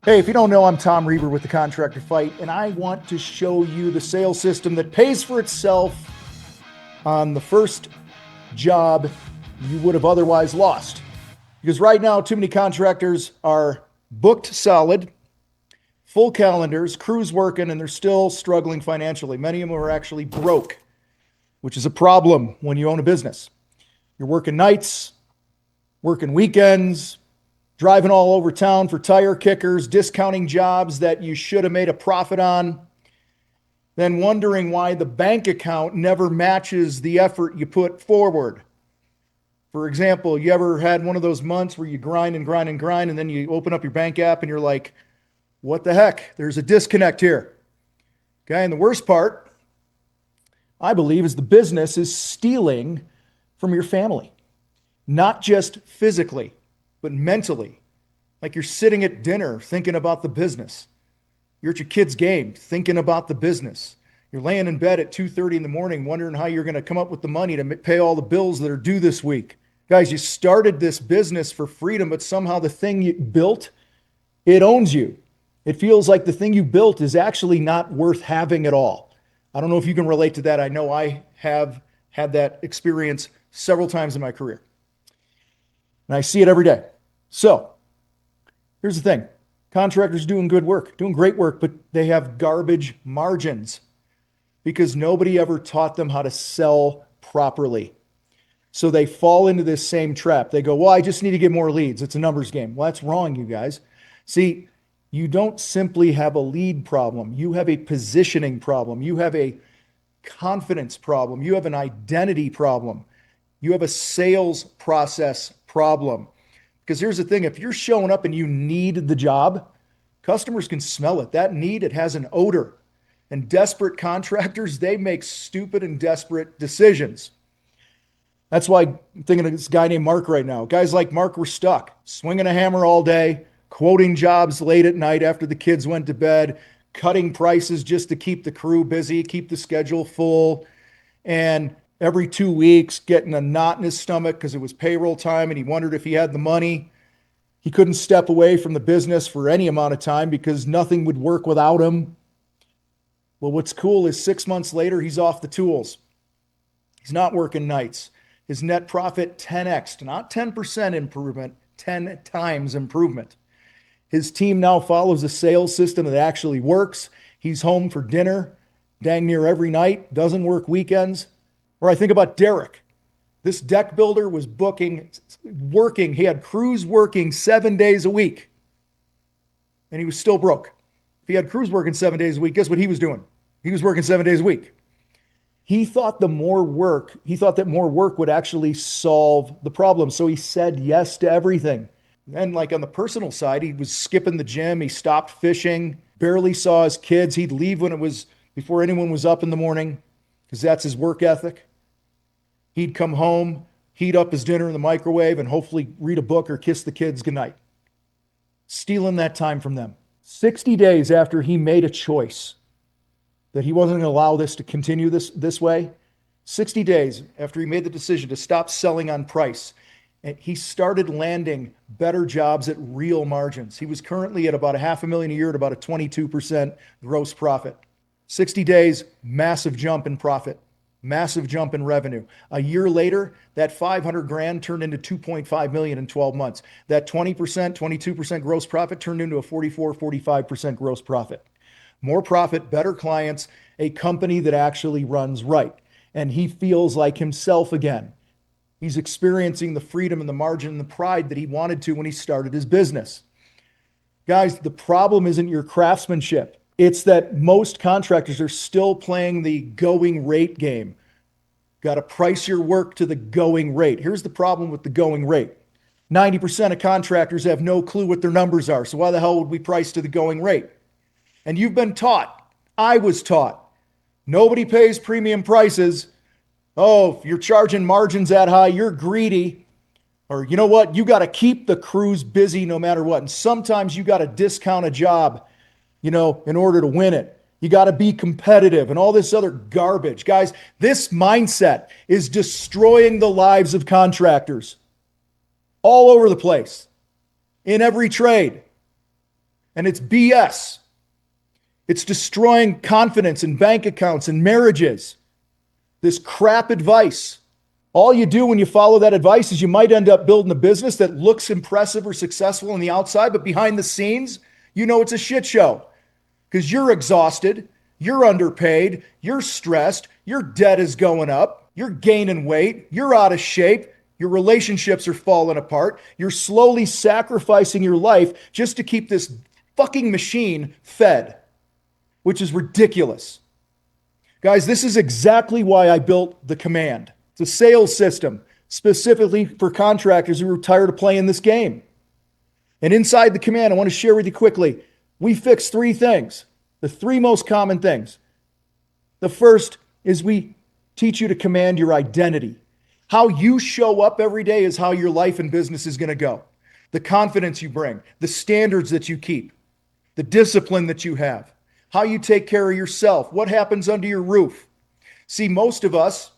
Hey, if you don't know, I'm Tom Reber with the Contractor Fight, and I want to show you the sales system that pays for itself on the first job you would have otherwise lost. Because right now, too many contractors are booked solid, full calendars, crews working, and they're still struggling financially. Many of them are actually broke, which is a problem when you own a business. You're working nights, working weekends, driving all over town for tire kickers, discounting jobs that you should have made a profit on, then wondering why the bank account never matches the effort you put forward. For example, you ever had one of those months where you grind and grind and grind, and then you open up your bank app and you're like, what the heck? There's a disconnect here. Okay, and the worst part, I believe, is the business is stealing from your family, not just physically, but mentally. Like you're sitting at dinner thinking about the business. You're at your kid's game thinking about the business. You're laying in bed at 2:30 in the morning wondering how you're going to come up with the money to pay all the bills that are due this week. Guys, you started this business for freedom, but somehow the thing you built, it owns you. It feels like the thing you built is actually not worth having at all. I don't know if you can relate to that. I know I have had that experience several times in my career. And I see it every day. So here's the thing. Contractors doing good work, doing great work, but they have garbage margins because nobody ever taught them how to sell properly. So they fall into this same trap. They go, well, I just need to get more leads. It's a numbers game. Well, that's wrong, you guys. See, you don't simply have a lead problem. You have a positioning problem. You have a confidence problem. You have an identity problem. You have a sales process problem. Because here's the thing, if you're showing up and you need the job, customers can smell it. That need, it has an odor. And desperate contractors, they make stupid and desperate decisions. That's why I'm thinking of this guy named Mark right now. Guys like Mark were stuck, swinging a hammer all day, quoting jobs late at night after the kids went to bed, cutting prices just to keep the crew busy, keep the schedule full, and every 2 weeks getting a knot in his stomach because it was payroll time and he wondered if he had the money. He couldn't step away from the business for any amount of time because nothing would work without him. Well, what's cool is 6 months later, he's off the tools. He's not working nights. His net profit 10x, not 10% improvement, 10 times improvement. His team now follows a sales system that actually works. He's home for dinner dang near every night, doesn't work weekends. Or I think about Derek. This deck builder was working. He had crews working 7 days a week, and he was still broke. If he had crews working 7 days a week, guess what he was doing? He was working 7 days a week. He thought that more work would actually solve the problem. So he said yes to everything. And like on the personal side, he was skipping the gym. He stopped fishing, barely saw his kids. He'd leave when it was before anyone was up in the morning because that's his work ethic. He'd come home, heat up his dinner in the microwave, and hopefully read a book or kiss the kids goodnight. Stealing that time from them. 60 days after he made a choice that he wasn't going to allow this to continue this way, 60 days after he made the decision to stop selling on price, he started landing better jobs at real margins. He was currently at about $500,000 a year at about a 22% gross profit. 60 days, massive jump in profit, massive jump in revenue. A year later, that 500 grand turned into 2.5 million in 12 months. That 20%, 22% gross profit turned into a 44, 45% gross profit. More profit, better clients, a company that actually runs right. And he feels like himself again. He's experiencing the freedom and the margin and the pride that he wanted to when he started his business. Guys, the problem isn't your craftsmanship. It's that most contractors are still playing the going rate game. Got to price your work to the going rate. Here's the problem with the going rate. 90% of contractors have no clue what their numbers are. So why the hell would we price to the going rate? And you've been taught, I was taught, nobody pays premium prices. Oh, if you're charging margins that high, you're greedy. Or you know what? You got to keep the crews busy no matter what. And sometimes you got to discount a job, in order to win it. You got to be competitive and all this other garbage. Guys, this mindset is destroying the lives of contractors all over the place, in every trade. And it's BS. It's destroying confidence in bank accounts and marriages. This crap advice. All you do when you follow that advice is you might end up building a business that looks impressive or successful on the outside, but behind the scenes, you know it's a shit show because you're exhausted, you're underpaid, you're stressed, your debt is going up, you're gaining weight, you're out of shape, your relationships are falling apart, you're slowly sacrificing your life just to keep this fucking machine fed, which is ridiculous. Guys, this is exactly why I built the Command. It's a sales system specifically for contractors who are tired of playing this game. And inside the Command, I want to share with you quickly, we fix three things, the three most common things. The first is we teach you to command your identity. How you show up every day is how your life and business is going to go. The confidence you bring, the standards that you keep, the discipline that you have, how you take care of yourself, what happens under your roof. See, most of us,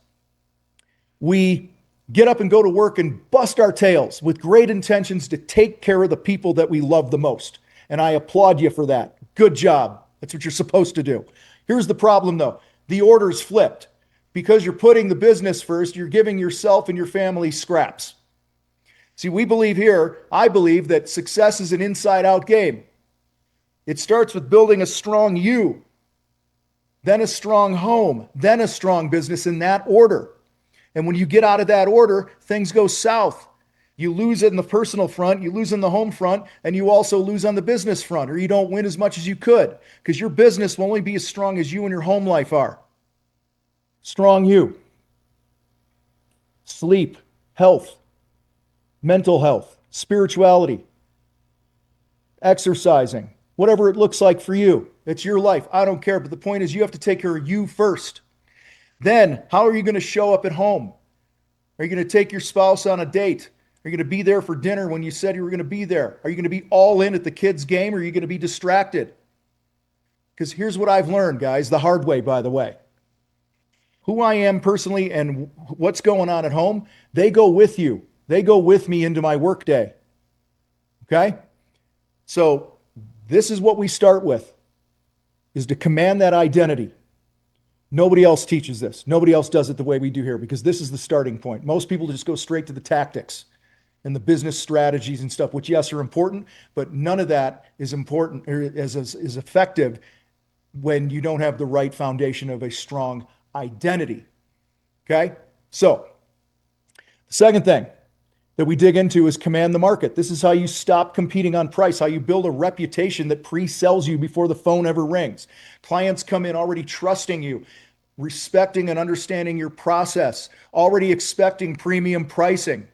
we get up and go to work and bust our tails with great intentions to take care of the people that we love the most. And I applaud you for that. Good job. That's what you're supposed to do. Here's the problem though. The order's flipped. Because you're putting the business first, you're giving yourself and your family scraps. See, we believe here, I believe that success is an inside-out game. It starts with building a strong you, then a strong home, then a strong business in that order. And when you get out of that order, things go south. You lose it in the personal front, you lose in the home front, and you also lose on the business front, or you don't win as much as you could, because your business will only be as strong as you and your home life are. Strong you. Sleep, health, mental health, spirituality, exercising, whatever it looks like for you. It's your life. I don't care. But the point is you have to take care of you first. Then, how are you going to show up at home? Are you going to take your spouse on a date? Are you going to be there for dinner when you said you were going to be there? Are you going to be all in at the kids' game, or are you going to be distracted? Because here's what I've learned, guys, the hard way, by the way. Who I am personally and what's going on at home, they go with you. They go with me into my workday. Okay? So this is what we start with, is to command that identity. Nobody else teaches this. Nobody else does it the way we do here, because this is the starting point. Most people just go straight to the tactics and the business strategies and stuff, which, yes, are important, but none of that is important or is effective when you don't have the right foundation of a strong identity. Okay? So, the second thing that we dig into is command the market. This is how you stop competing on price, how you build a reputation that pre-sells you before the phone ever rings. Clients come in already trusting you, respecting and understanding your process, already expecting premium pricing.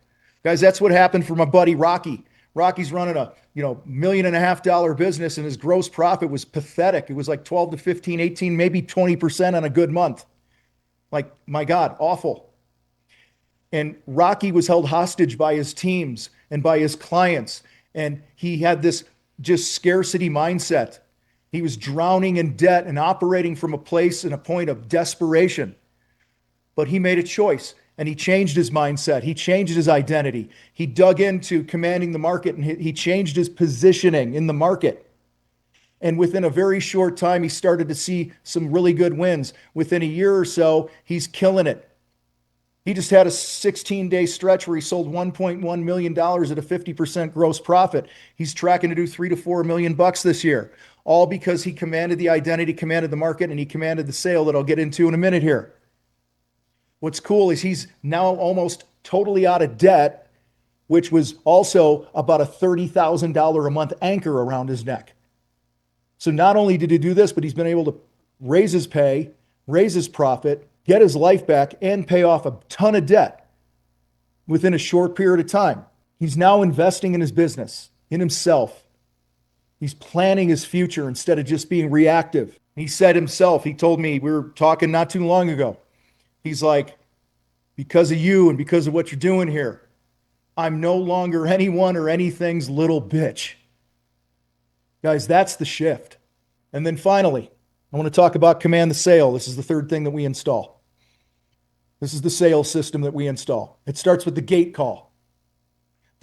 Guys, that's what happened for my buddy Rocky. Rocky's running a $1.5 million business, and his gross profit was pathetic. It was like 12 to 15, 18, maybe 20% on a good month. Like, my God, awful. And Rocky was held hostage by his teams and by his clients. And he had this just scarcity mindset. He was drowning in debt and operating from a place and a point of desperation. But he made a choice, and he changed his mindset. He changed his identity. He dug into commanding the market, and he changed his positioning in the market. And within a very short time, he started to see some really good wins. Within a year or so, he's killing it. He just had a 16-day stretch where he sold $1.1 million at a 50% gross profit. He's tracking to do $3 to $4 million this year, all because he commanded the identity, commanded the market, and he commanded the sale that I'll get into in a minute here. What's cool is he's now almost totally out of debt, which was also about a $30,000 a month anchor around his neck. So not only did he do this, but he's been able to raise his pay, raise his profit, get his life back, and pay off a ton of debt within a short period of time. He's now investing in his business, in himself. He's planning his future instead of just being reactive. He said himself, he told me, we were talking not too long ago, he's like, because of you and because of what you're doing here, I'm no longer anyone or anything's little bitch. Guys, that's the shift. And then finally, I want to talk about command the sale. This is the third thing that we install. This is the sales system that we install. It starts with the gate call.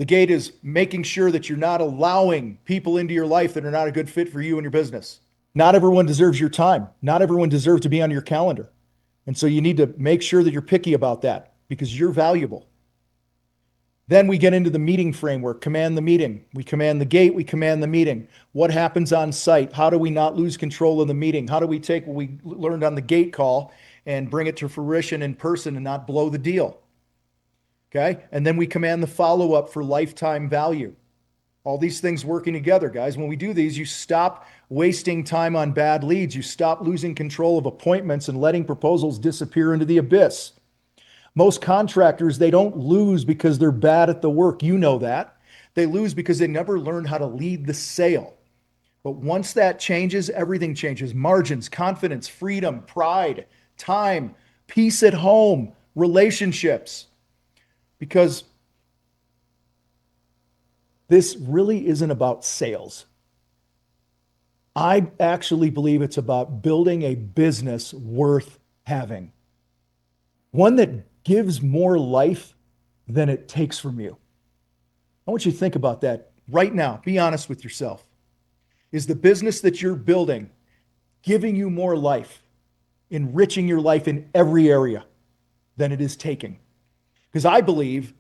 The gate is making sure that you're not allowing people into your life that are not a good fit for you and your business. Not everyone deserves your time. Not everyone deserves to be on your calendar. And so you need to make sure that you're picky about that because you're valuable. Then we get into the meeting framework, command the meeting. We command the gate, we command the meeting. What happens on site? How do we not lose control of the meeting? How do we take what we learned on the gate call and bring it to fruition in person and not blow the deal? Okay. And then we command the follow-up for lifetime value. All these things working together, guys. When we do these, you stop wasting time on bad leads. You stop losing control of appointments and letting proposals disappear into the abyss. Most contractors, they don't lose because they're bad at the work. You know that. They lose because they never learned how to lead the sale. But once that changes, everything changes. Margins, confidence, freedom, pride, time, peace at home, relationships. Because this really isn't about sales. I actually believe it's about building a business worth having. One that gives more life than it takes from you. I want you to think about that right now. Be honest with yourself. Is the business that you're building giving you more life, enriching your life in every area than it is taking? Because I believe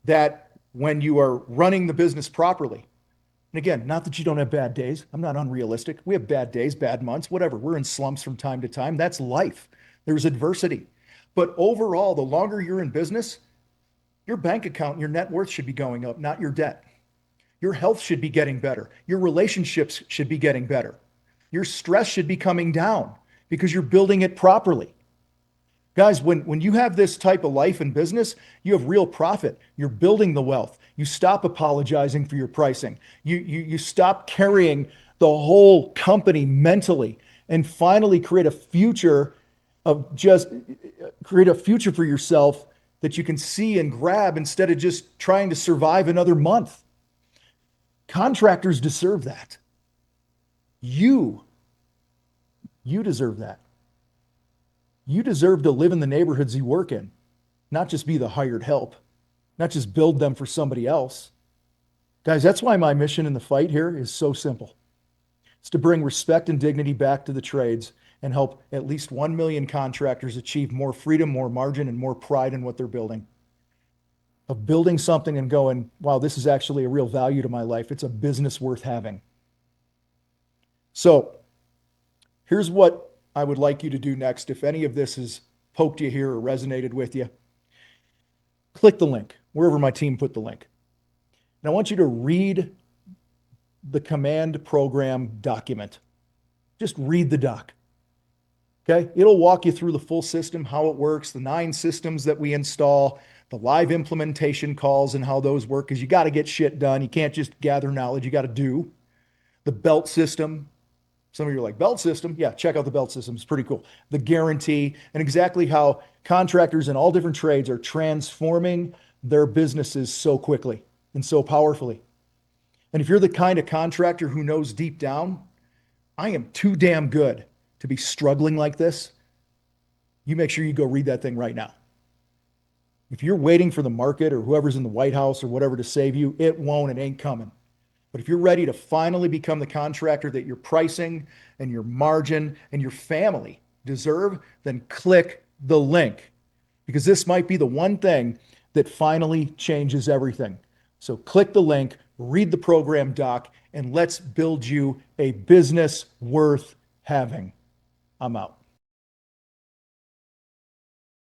that when you are running the business properly, and again, not that you don't have bad days. I'm not unrealistic. We have bad days, bad months, whatever. We're in slumps from time to time. That's life. There's adversity. But overall, the longer you're in business, your bank account and your net worth should be going up, not your debt. Your health should be getting better. Your relationships should be getting better. Your stress should be coming down because you're building it properly. Guys, when you have this type of life and business, you have real profit. You're building the wealth. You stop apologizing for your pricing. You stop carrying the whole company mentally and finally create a future for yourself that you can see and grab instead of just trying to survive another month. Contractors deserve that. You deserve that. You deserve to live in the neighborhoods you work in, not just be the hired help, not just build them for somebody else. Guys, that's why my mission in the fight here is so simple. It's to bring respect and dignity back to the trades and help at least 1 million contractors achieve more freedom, more margin, and more pride in what they're building. Of building something and going, wow, this is actually a real value to my life. It's a business worth having. So here's what I would like you to do next. If any of this has poked you here or resonated with you, click the link, wherever my team put the link. And I want you to read the command program document. Just read the doc. Okay? It'll walk you through the full system, how it works, the 9 systems that we install, the live implementation calls and how those work, because you got to get shit done. You can't just gather knowledge, you got to do. The belt system. Some of you are like, belt system? Yeah, check out the belt system. It's pretty cool. The guarantee, and exactly how contractors in all different trades are transforming their businesses so quickly and so powerfully. And if you're the kind of contractor who knows deep down, I am too damn good to be struggling like this, you make sure you go read that thing right now. If you're waiting for the market or whoever's in the White House or whatever to save you, it won't, it ain't coming. But if you're ready to finally become the contractor that your pricing and your margin and your family deserve, then click the link, because this might be the one thing that finally changes everything. So click the link, read the program doc, and let's build you a business worth having. I'm out.